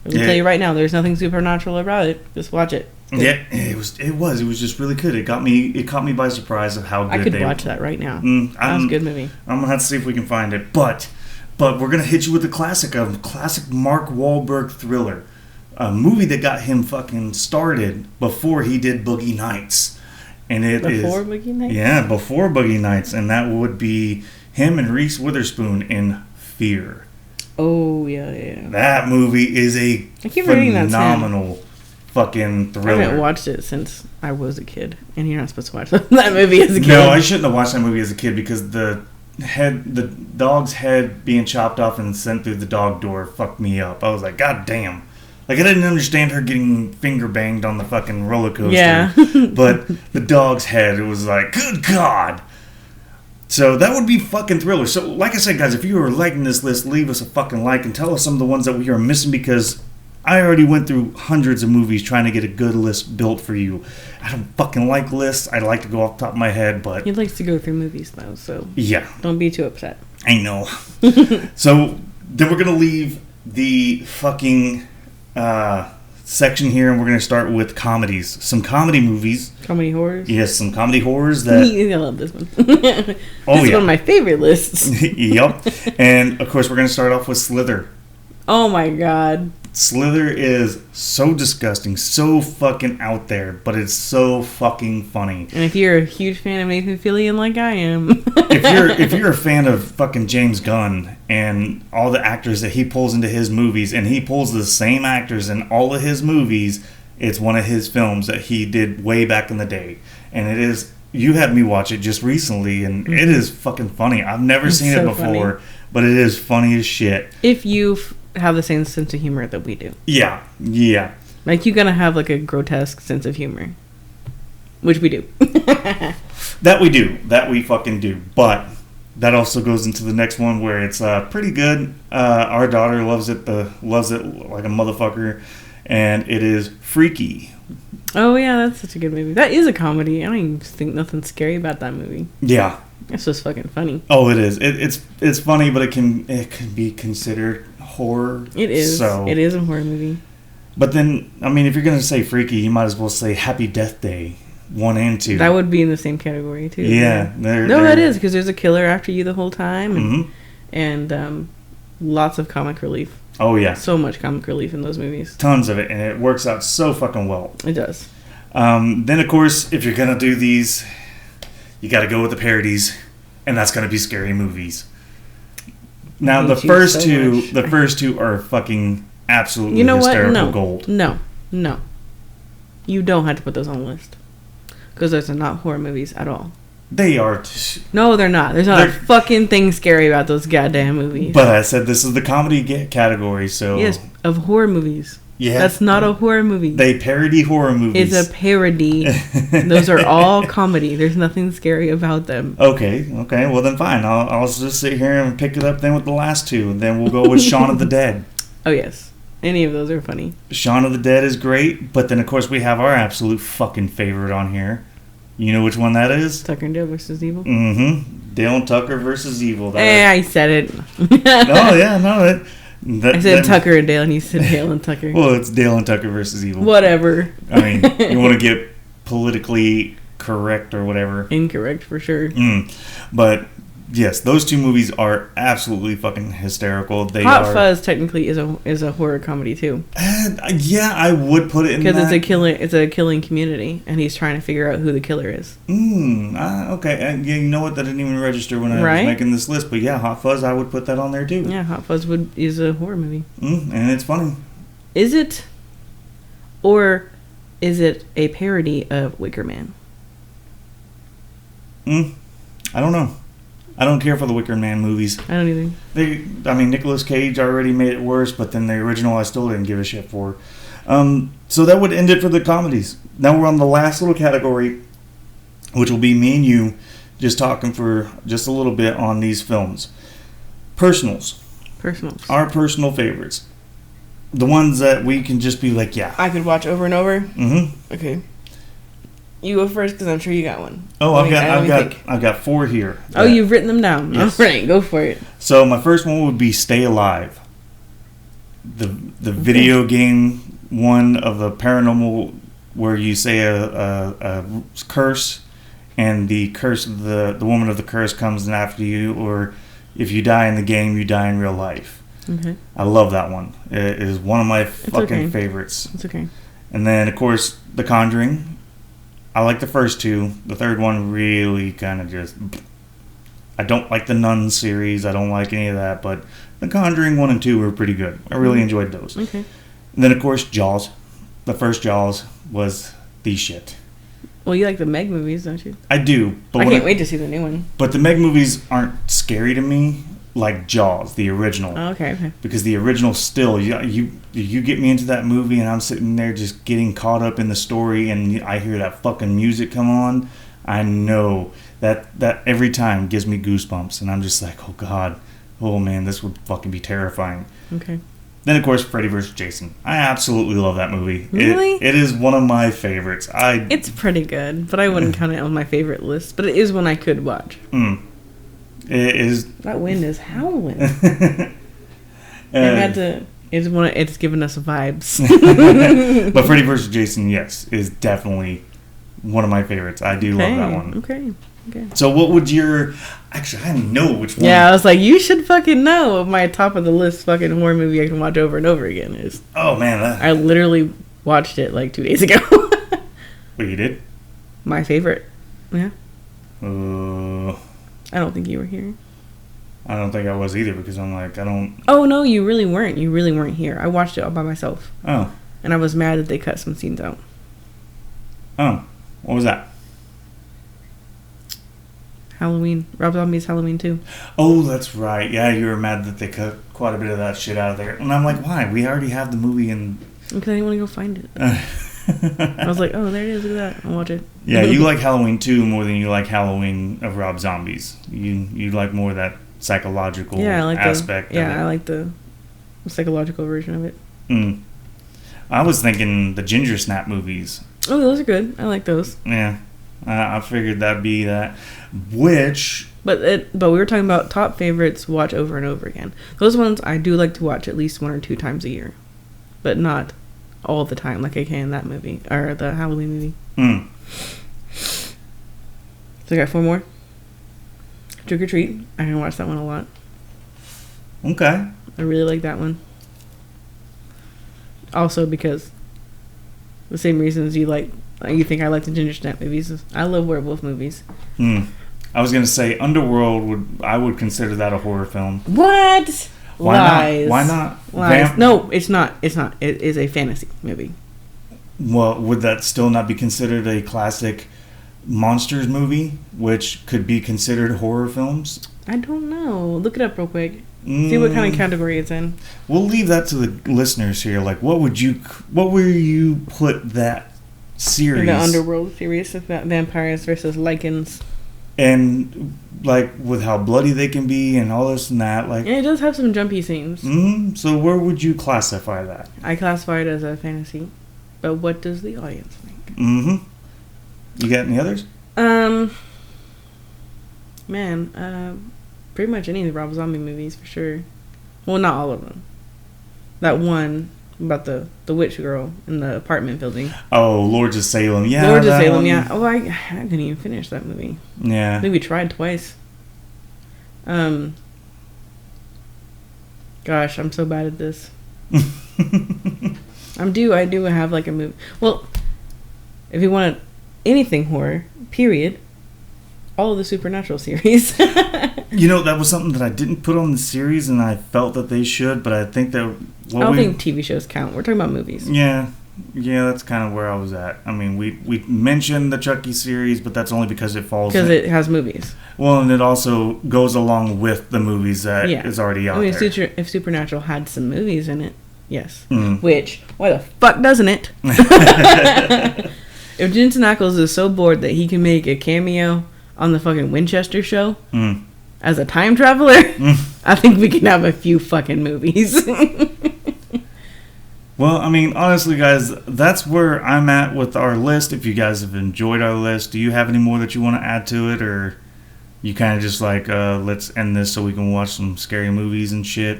I'll tell you right now, there's nothing supernatural about it. Just watch it. Yeah, it was just really good. It caught me by surprise of how good I could watch that right now. That was a good movie. I'm gonna have to see if we can find it, but we're gonna hit you with a classic Mark Wahlberg thriller, a movie that got him fucking started before he did Boogie Nights, and before Boogie Nights. Yeah, before Boogie Nights, and that would be him and Reese Witherspoon in Fear. Oh yeah. That movie is a phenomenal fucking thriller. I haven't watched it since I was a kid, and you're not supposed to watch that movie as a kid. No, I shouldn't have watched that movie as a kid because the dog's head being chopped off and sent through the dog door fucked me up. I was like, god damn. Like, I didn't understand her getting finger banged on the fucking roller coaster. Yeah. But the dog's head, it was like, good god. So that would be fucking thriller. So like I said, guys, if you are liking this list, leave us a fucking like and tell us some of the ones that we are missing, because I already went through hundreds of movies trying to get a good list built for you. I don't fucking like lists. I like to go off the top of my head, but... He likes to go through movies, though, so... Yeah. Don't be too upset. I know. So then we're going to leave the fucking section here, and we're going to start with comedies. Some comedy movies. Comedy horrors? Yes, some comedy horrors that... I love this one. This is one of my favorite lists. Yep. And, of course, we're going to start off with Slither. Oh, my God. Slither is so disgusting, so fucking out there, but it's so fucking funny. And if you're a huge fan of Nathan Fillion like I am... if you're a fan of fucking James Gunn and all the actors that he pulls into his movies, and he pulls the same actors in all of his movies, it's one of his films that he did way back in the day. And it is... You had me watch it just recently, and it is fucking funny. I've never seen it before, but it is funny as shit. If you have the same sense of humor that we do. Yeah. Like, you're gonna have, like, a grotesque sense of humor. Which we do. That we do. That we fucking do. But that also goes into the next one where it's pretty good. Our daughter loves it like a motherfucker. And it is Freaky. Oh, yeah, that's such a good movie. That is a comedy. I don't even think nothing scary about that movie. Yeah. It's just fucking funny. Oh, it is. It's funny, but it can be considered horror. It is. So, it is a horror movie. But then, I mean, if you're going to say Freaky, you might as well say Happy Death Day 1 and 2. That would be in the same category, too. Yeah. That is, because there's a killer after you the whole time. And lots of comic relief. Oh, yeah. So much comic relief in those movies. Tons of it, and it works out so fucking well. It does. Then, of course, if you're going to do these, you got to go with the parodies, and that's going to be Scary Movies. Now, the first two are fucking absolutely hysterical gold. No. You don't have to put those on the list. Because those are not horror movies at all. They are. No, they're not. There's not a fucking thing scary about those goddamn movies. But I said this is the comedy category, so... Yes, of horror movies. Yeah. That's not a horror movie. They parody horror movies. It's a parody. Those are all comedy. There's nothing scary about them. Okay. Well, then fine. I'll just sit here and pick it up then with the last two. And then we'll go with Shaun of the Dead. Oh, yes. Any of those are funny. Shaun of the Dead is great. But then, of course, we have our absolute fucking favorite on here. You know which one that is? Tucker and Dale versus Evil? Mm-hmm. Dale and Tucker versus Evil. I said it. Oh, yeah. No, I said Tucker and Dale, and you said Dale and Tucker. Well, it's Dale and Tucker versus Evil. Whatever. I mean, you want to get politically correct or whatever. Incorrect, for sure. But Yes, those two movies are absolutely fucking hysterical. Hot Fuzz technically is a horror comedy too. Yeah, I would put it in because it's a killing community, and he's trying to figure out who the killer is. Okay. Yeah, you know what? That didn't even register when I was making this list. But yeah, Hot Fuzz, I would put that on there too. Yeah, Hot Fuzz is a horror movie. And it's funny. Is it, or is it a parody of Wicker Man? I don't know. I don't care for the Wicker Man movies. I don't either. Nicolas Cage already made it worse, but then the original I still didn't give a shit for. So that would end it for the comedies. Now we're on the last little category, which will be me and you just talking for just a little bit on these films. Personals. Our personal favorites. The ones that we can just be like, yeah. I could watch over and over? Mm-hmm. Okay. You go first, because I'm sure you got one. Oh, I've got 4 here. Oh, you've written them down. Yes. All right, go for it. So my first one would be Stay Alive. The video game one of the paranormal, where you say a curse, and the curse of the woman of the curse comes in after you, or if you die in the game, you die in real life. Okay. I love that one. It is one of my fucking favorites. It's okay. And then, of course, The Conjuring. I like the first 2. The third one really kind of just... I don't like the Nun series. I don't like any of that. But The Conjuring 1 and 2 were pretty good. I really enjoyed those. Okay. And then, of course, Jaws. The first Jaws was the shit. Well, you like the Meg movies, don't you? I do. But I can't wait to see the new one. But the Meg movies aren't scary to me like Jaws, the original. Oh, okay. Because the original still, you get me into that movie and I'm sitting there just getting caught up in the story and I hear that fucking music come on. I know that every time gives me goosebumps and I'm just like, oh God, oh man, this would fucking be terrifying. Okay. Then, of course, Freddy vs. Jason. I absolutely love that movie. Really? It is one of my favorites. It's pretty good, but I wouldn't count it on my favorite list. But it is one I could watch. It is. That wind is howling. I had to. It's giving us vibes. But Freddy vs. Jason, yes, is definitely one of my favorites. I do love that one. Okay. So what would your... Actually, I don't know which one. Yeah, I was like, you should fucking know what my top of the list fucking horror movie I can watch over and over again is. Oh, man. I literally watched it like 2 days ago. What, you did? My favorite. Yeah. I don't think you were here. I don't think I was either because I'm like, I don't... Oh, no, you really weren't. You really weren't here. I watched it all by myself. Oh. And I was mad that they cut some scenes out. Oh. What was that? Halloween. Rob Zombie's Halloween 2. Oh, that's right. Yeah, you were mad that they cut quite a bit of that shit out of there. And I'm like, why? We already have the movie in... Because I didn't want to go find it. I was like, oh, there it is. Look at that. I'll watch it. Yeah, you like Halloween 2 more than you like Halloween of Rob Zombies. You like more of that psychological aspect of it. I like the psychological version of it. I was thinking the Ginger Snap movies. Oh, those are good. I like those. Yeah. I figured that'd be that. Which... But we were talking about top favorites watch over and over again. Those ones I do like to watch at least 1 or 2 times a year. But not all the time like I can that movie. Or the Halloween movie. So I got 4 more. Trick or Treat. I can watch that one a lot. Okay. I really like that one. Also because the same reasons you think I like the Ginger Snap movies. I love werewolf movies. I was gonna say Underworld I would consider that a horror film. What? Lies. Why not? Lies. No, it's not. It's not. It is a fantasy movie. Well, would that still not be considered a classic monsters movie, which could be considered horror films? I don't know. Look it up real quick. See what kind of category it's in. We'll leave that to the listeners here. Like, what would you put that series? In the Underworld series of vampires versus lichens. And like with how bloody they can be and all this and that, like. And it does have some jumpy scenes. So where would you classify that? I classify it as a fantasy, but what does the audience think? You got any others? Pretty much any of the Rob Zombie movies for sure. Well, not all of them. That one about the witch girl in the apartment building. Oh, Lords of Salem. Yeah, Lords of Salem. Yeah. Oh, I didn't even finish that movie. Yeah. I think we tried twice. Gosh, I'm so bad at this. I do have like a movie. Well, if you want anything horror, period, all of the Supernatural series. You know, that was something that I didn't put on the series, and I felt that they should, but I think that... I don't think TV shows count. We're talking about movies. Yeah, that's kind of where I was at. I mean, we mentioned the Chucky series, but that's only because it falls... Because it has movies. Well, and it also goes along with the movies that is already out there. If Supernatural had some movies in it, yes. Which, why the fuck doesn't it? If Jensen Ackles is so bored that he can make a cameo on the fucking Winchester show as a time traveler, I think we can have a few fucking movies. Well, I mean, honestly, guys, that's where I'm at with our list. If you guys have enjoyed our list, do you have any more that you want to add to it, or you kind of just like, let's end this so we can watch some scary movies and shit?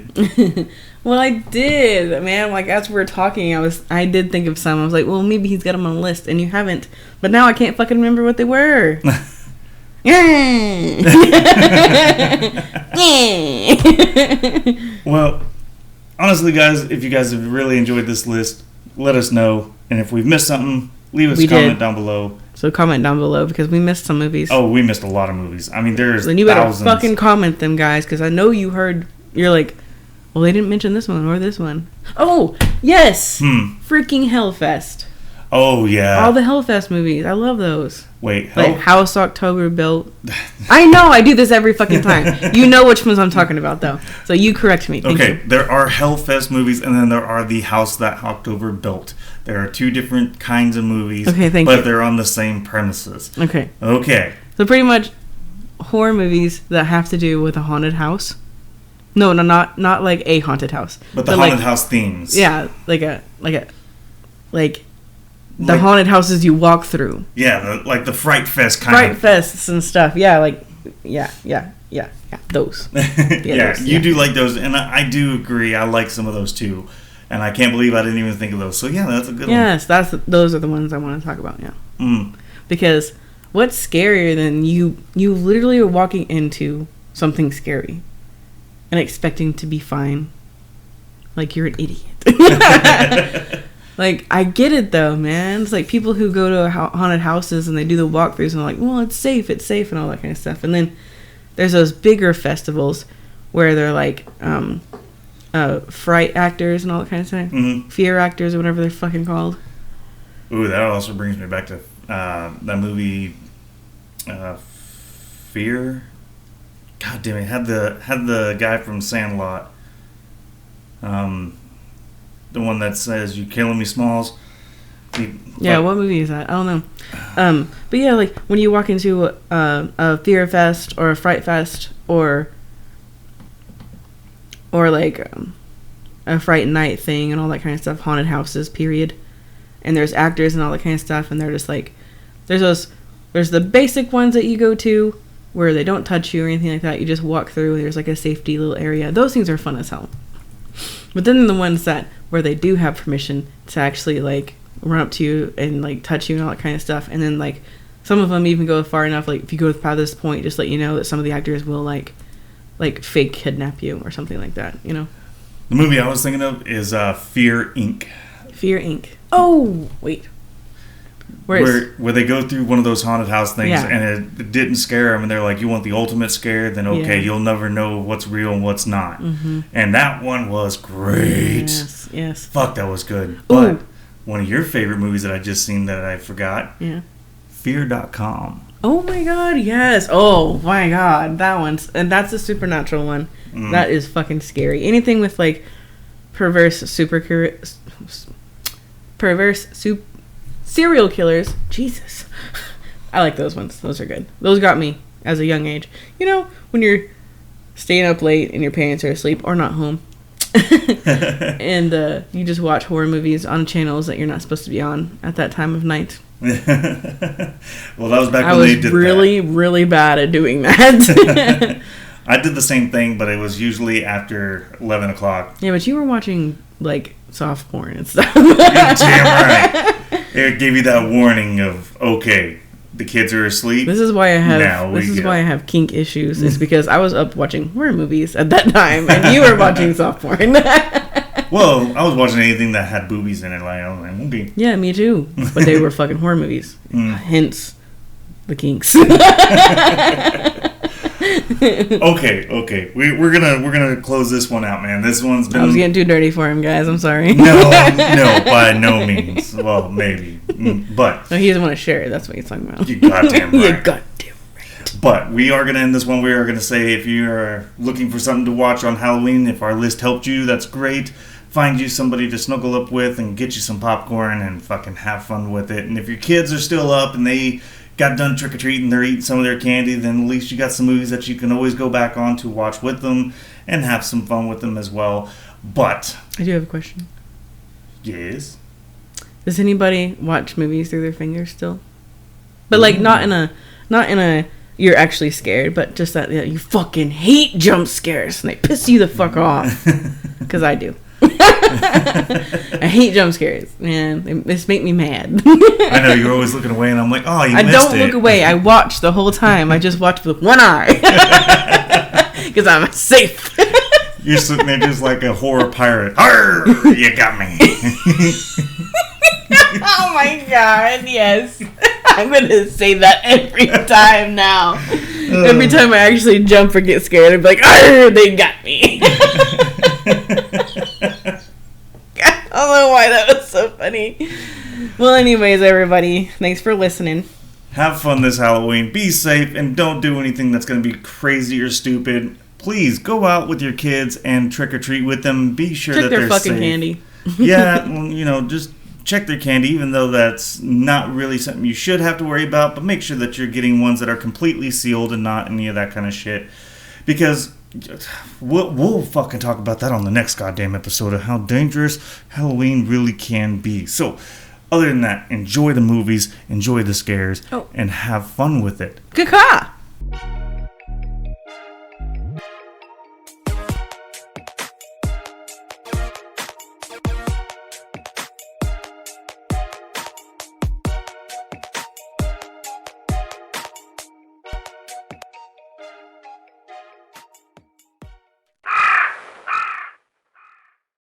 Well, I did, man. Like, as we were talking, I did think of some. I was like, well, maybe he's got them on a list, and you haven't. But now I can't fucking remember what they were. Well, honestly, guys, if you guys have really enjoyed this list, let us know. And if we've missed something, leave us a comment down below. So comment down below, because we missed some movies. Oh, we missed a lot of movies. I mean, there's then you thousands. Better fucking comment them, guys, because I know you're like, well, they didn't mention this one or this one. Oh, yes! Freaking Hellfest. Oh, yeah. All the Hellfest movies. I love those. Wait, like House October Built. I know, I do this every fucking time. You know which ones I'm talking about, though. So you correct me. Thank you. There are Hellfest movies, and then there are the House That October Built. There are two different kinds of movies, but they're on the same premises. Okay. So pretty much horror movies that have to do with a haunted house. No, not like a haunted house. But the haunted house themes. Yeah, like the haunted houses you walk through. Yeah, like the Fright Fest kind of. Fright Fests and stuff. Yeah, like, yeah. Those. You do like those, and I do agree. I like some of those too. And I can't believe I didn't even think of those. So, yeah, that's a good one. Yes, those are the ones I want to talk about, yeah. Because what's scarier than you literally are walking into something scary and expecting to be fine. Like, you're an idiot. Like, I get it, though, man. It's like people who go to haunted houses and they do the walkthroughs and they're like, well, it's safe, and all that kind of stuff. And then there's those bigger festivals where they're like fright actors and all that kind of stuff. Fear actors or whatever they're fucking called. Ooh, that also brings me back to that movie, Fear. God damn it! Had the guy from Sandlot. The one that says "You killing me, Smalls." What movie is that? I don't know. But yeah, like when you walk into a Fear Fest or a Fright Fest or like a Fright Night thing and all that kind of stuff, haunted houses, period. And there's actors and all that kind of stuff, and they're just like, there's the basic ones that you go to where they don't touch you or anything like that. You just walk through. There's like a safety little area. Those things are fun as hell. But then the ones where they do have permission to actually like run up to you and like touch you and all that kind of stuff, and then like some of them even go far enough, like if you go past this point, just let you know that some of the actors will like fake kidnap you or something like that, you know. The movie I was thinking of is Fear Inc. Fear Inc. Oh wait, where they go through one of those haunted house things, and it didn't scare them, and they're like, you want the ultimate scare, then okay, you'll never know what's real and what's not. And that one was great. Yes. Fuck, that was good. But one of your favorite movies that I just seen that I forgot, Fear.com. Oh my god, yes. Oh my god, and that's a supernatural one. That is fucking scary. Anything with like perverse serial killers. Jesus. I like those ones. Those are good. Those got me as a young age. You know, when you're staying up late and your parents are asleep or not home. And you just watch horror movies on channels that you're not supposed to be on at that time of night. Well, that was back when they did that. I was really, really bad at doing that. I did the same thing, but it was usually after 11 o'clock. Yeah, but you were watching, like, soft porn and stuff. You're damn right. It gave you that warning of, okay, the kids are asleep. This is why I have kink issues. It's because I was up watching horror movies at that time, and you were watching soft porn. Well, I was watching anything that had boobies in it. Like, I was like, okay. Yeah, me too. But they were fucking horror movies. Hence, the kinks. Okay. We're gonna close this one out, man. This one's been. I was getting too dirty for him, guys. I'm sorry. No, by no means. Well, maybe, but. No, he doesn't want to share it. That's what he's talking about. You goddamn right. You goddamn right. But we are gonna end this one. We are gonna say if you are looking for something to watch on Halloween, if our list helped you, that's great. Find you somebody to snuggle up with and get you some popcorn and fucking have fun with it. And if your kids are still up and they got done trick-or-treating, they're eating some of their candy, then at least you got some movies that you can always go back on to watch with them and have some fun with them as well. But I do have a question. Yes. Does anybody watch movies through their fingers still? But like not in a you're actually scared, but just that you fucking hate jump scares and they piss you the fuck off. Because I do. I hate jump scares, man. This make me mad. I know, you're always looking away and I'm like, oh, you missed it. I don't look away. I watch the whole time. I just watch with one eye. Because I'm safe. You're sitting there just like a horror pirate. Arr, you got me. Oh my god, yes. I'm going to say that every time now. Every time I actually jump or get scared, I'm like, arr, they got me. I don't know why that was so funny. Well, anyways, everybody, thanks for listening. Have fun this Halloween. Be safe and don't do anything that's going to be crazy or stupid. Please go out with your kids and trick or treat with them. Be sure that they're fucking safe. Candy. Yeah, just check their candy, even though that's not really something you should have to worry about. But make sure that you're getting ones that are completely sealed and not any of that kind of shit. Because we'll fucking talk about that on the next goddamn episode of how dangerous Halloween really can be. So, other than that, enjoy the movies, enjoy the scares, and have fun with it. Caca!